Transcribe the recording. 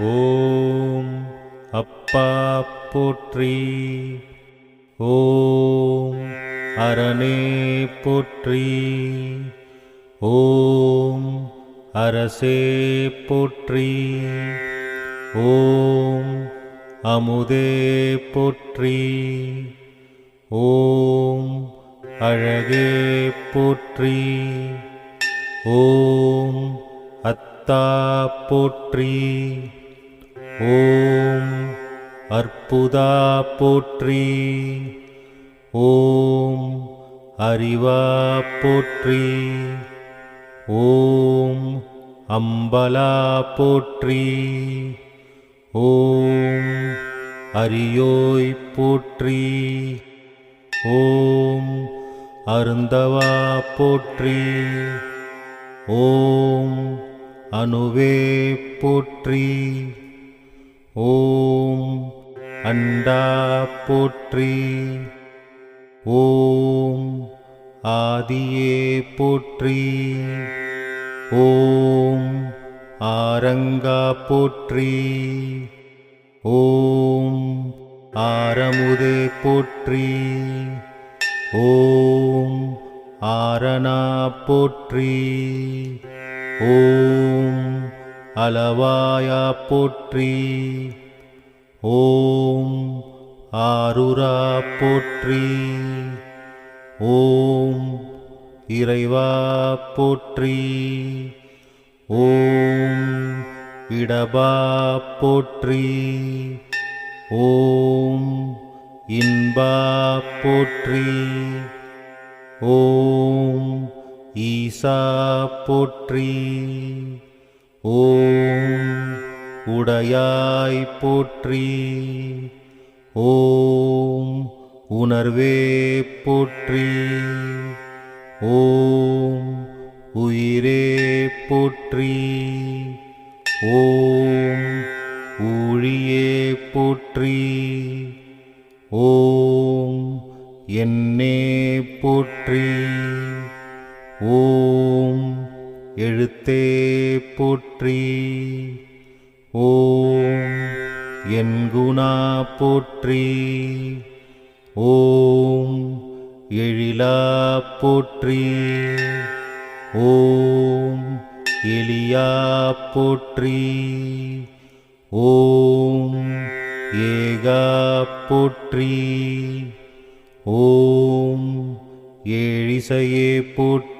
ஓம் அப்பா போற்றி. ஓம் அரணே போற்றி. ஓம் அரசே போற்றி. ஓம் அமுதே போற்றி. ஓம் அழகே போற்றி. ஓம் அத்தா போற்றி. ஓம் அற்புதா போற்றி. ஓம் அறிவா போற்றி. ஓம் அம்பலா போற்றி. ஓம் அரியோய் போற்றி. ஓம் அருந்தவா போற்றி. ஓம் அணுவே போற்றி. ஓம் அண்டா போற்றி. ஓம் ஆதியே போற்றி. ஓம் ஆரங்கா போற்றி. ஓம் ஆரமுதே போற்றி. ஓம் ஆரணா போற்றி. ஓம் அளவாயா போற்றி. ஓம் ஆருரா போற்றி. ஓம் இறைவா போற்றி. ஓம் இடபா போற்றி. ஓம் இன்பா போற்றி. ஓம் ஈசா போற்றி. ஓம் உடையாய் போற்றி. ஓம் உணர்வே போற்றி. ஓம் உயிரே போற்றி. ஓம் ஊழியே போற்றி. ஓம் என்னே போற்றி. ஓம் எழுத்தே போற்றி. ஓம் என்குணா போற்றி. ஓம் எழிலா போற்றி. ஓம் எலியா போற்றி. ஓம் ஏகா போற்றி. ஓம் ஏழிசையே போற்றி.